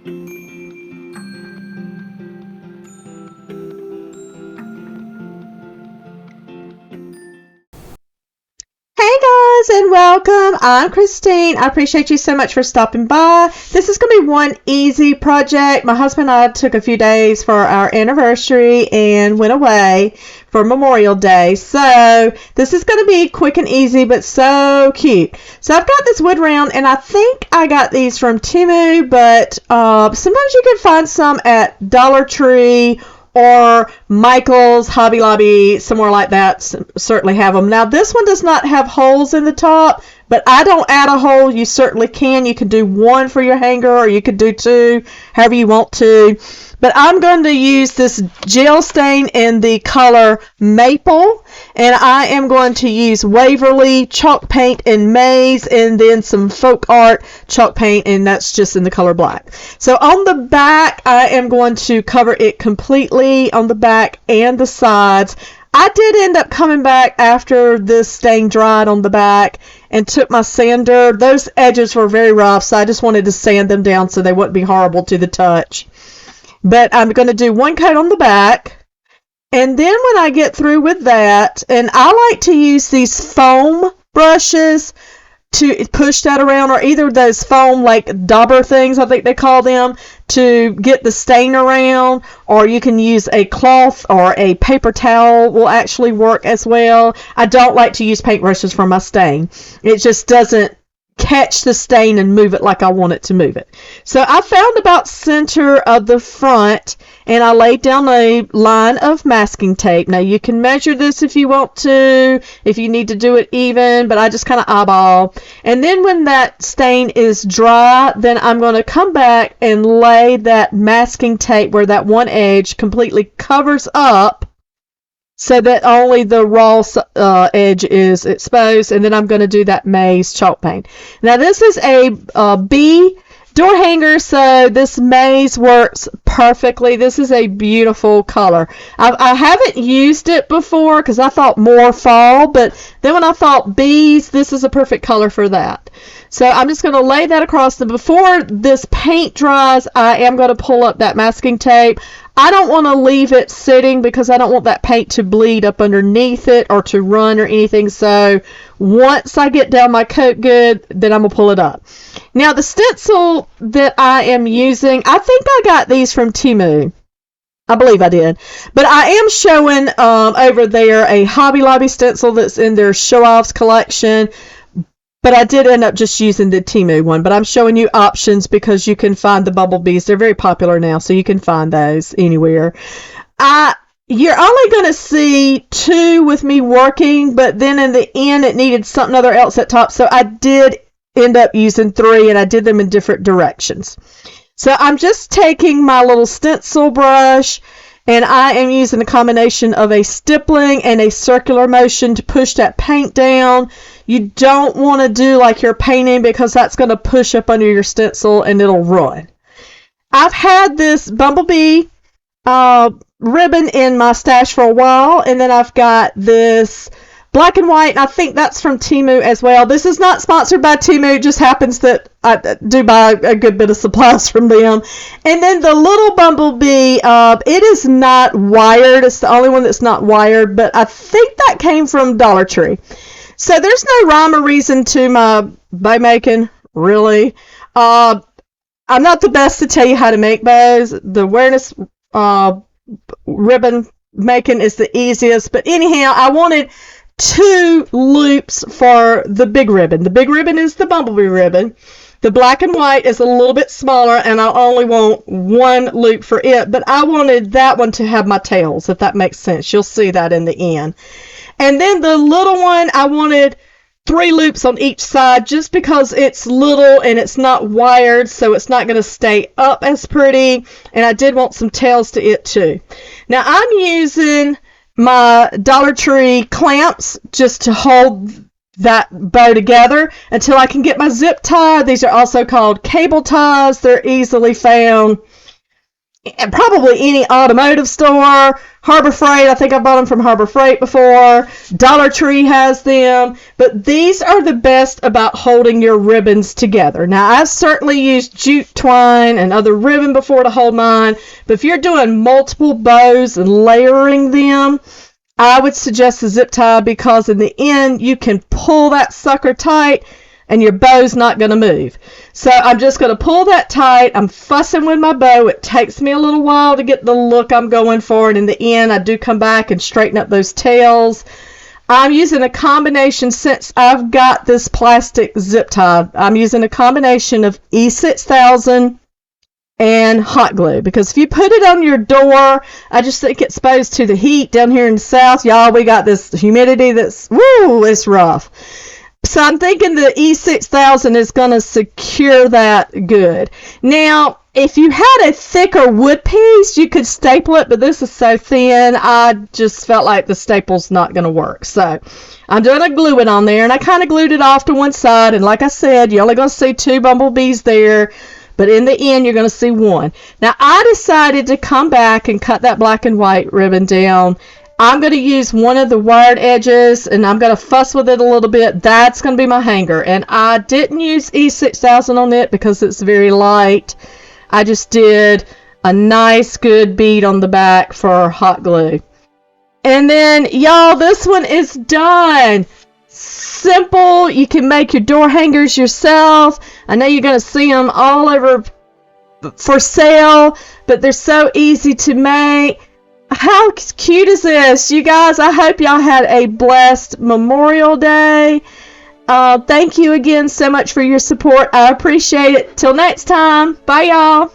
Hey guys, and welcome. I'm Christine. I appreciate you so much for stopping by. This is going to be one easy project. My husband and I took a few days for our anniversary and went away for Memorial Day. So this is going to be quick and easy, but so cute. So I've got this wood round, and I think I got these from Temu, but sometimes you can find some at Dollar Tree or Michael's, Hobby Lobby, somewhere like that. Certainly have them. Now this one does not have holes in the top, but I don't add a hole. You certainly can. You can do one for your hanger, or you could do two, however you want to. But I'm going to use this gel stain in the color Maple, and I am going to use Waverly chalk paint in Maize, and then some folk art chalk paint, and that's just in the color black. So on the back, I am going to cover it completely on the back and the sides. I did end up coming back after this stain dried on the back and took my sander. Those edges were very rough, so I just wanted to sand them down so they wouldn't be horrible to the touch. But I'm going to do one coat on the back, and then when I get through with that, and I like to use these foam brushes to push that around, or either those foam like dauber things, I think they call them, to get the stain around, or you can use a cloth or a paper towel will actually work as well. I don't like to use paintbrushes for my stain. It just doesn't catch the stain and move it like I want it to move it. So I found about center of the front, and I laid down a line of masking tape. Now you can measure this if you want to, if you need to do it even, but I just kind of eyeball. And then when that stain is dry, then I'm going to come back and lay that masking tape where that one edge completely covers up, so that only the raw edge is exposed, and then I'm going to do that Maize chalk paint. Now this is a B door hanger, so this Maize works perfectly. This is a beautiful color. I haven't used it before because I thought more fall, but then when I thought bees, this is a perfect color for that. So I'm just going to lay that across them. Before this paint dries, I am going to pull up that masking tape. I don't want to leave it sitting because I don't want that paint to bleed up underneath it or to run or anything. So once I get down my coat good, then I'm going to pull it up. Now the stencil that I am using, I think I got these from Temu. I believe I did. But I am showing over there a Hobby Lobby stencil that's in their show-offs collection. But I did end up just using the Temu one. But I'm showing you options because you can find the bumblebees. They're very popular now, so you can find those anywhere. You're only going to see two with me working, but then in the end it needed something other else at top. So I did end up using three, and I did them in different directions. So I'm just taking my little stencil brush, and I am using a combination of a stippling and a circular motion to push that paint down. You don't want to do like you're painting because that's going to push up under your stencil and it'll run. I've had this bumblebee ribbon in my stash for a while, and then I've got this black and white, and I think that's from Temu as well. This is not sponsored by Temu. It just happens that I do buy a good bit of supplies from them. And then the little bumblebee, it is not wired. It's the only one that's not wired, but I think that came from Dollar Tree. So there's no rhyme or reason to my bow making, really. I'm not the best to tell you how to make bows. The awareness ribbon making is the easiest. But anyhow, I wanted 2 loops for the big ribbon. The big ribbon is the bumblebee ribbon. The black and white is a little bit smaller, and I only want 1 loop for it. But I wanted that one to have my tails, if that makes sense. You'll see that in the end. And then the little one, I wanted 3 loops on each side just because it's little and it's not wired, so it's not going to stay up as pretty. And I did want some tails to it too. Now I'm using my Dollar Tree clamps just to hold that bow together until I can get my zip tie. These are also called cable ties. They're easily found probably any automotive store. Harbor Freight, I think I bought them from Harbor Freight before. Dollar Tree has them. But these are the best about holding your ribbons together. Now, I've certainly used jute twine and other ribbon before to hold mine. But if you're doing multiple bows and layering them, I would suggest the zip tie, because in the end, you can pull that sucker tight and your bow's not going to move. So I'm just going to pull that tight. I'm fussing with my bow. It takes me a little while to get the look I'm going for, and in the end I do come back and straighten up those tails. I'm using a combination, since I've got this plastic zip tie, I'm using a combination of E6000 and hot glue, because if you put it on your door, I just think it's exposed to the heat. Down here in the south, y'all, we got this humidity that's, woo, it's rough. So I'm thinking the E6000 is going to secure that good. Now, if you had a thicker wood piece, you could staple it, but this is so thin, I just felt like the staple's not going to work. So I'm going to glue it on there, and I kind of glued it off to one side, and like I said, you're only going to see 2 bumblebees there, but in the end, you're going to see 1. Now, I decided to come back and cut that black and white ribbon down. I'm going to use one of the wired edges, and I'm going to fuss with it a little bit. That's going to be my hanger. And I didn't use E6000 on it because it's very light. I just did a nice good bead on the back for hot glue. And then, y'all, this one is done. Simple. You can make your door hangers yourself. I know you're going to see them all over for sale, but they're so easy to make. How cute is this? You guys, I hope y'all had a blessed Memorial Day. Thank you again so much for your support. I appreciate it. Till next time. Bye, y'all.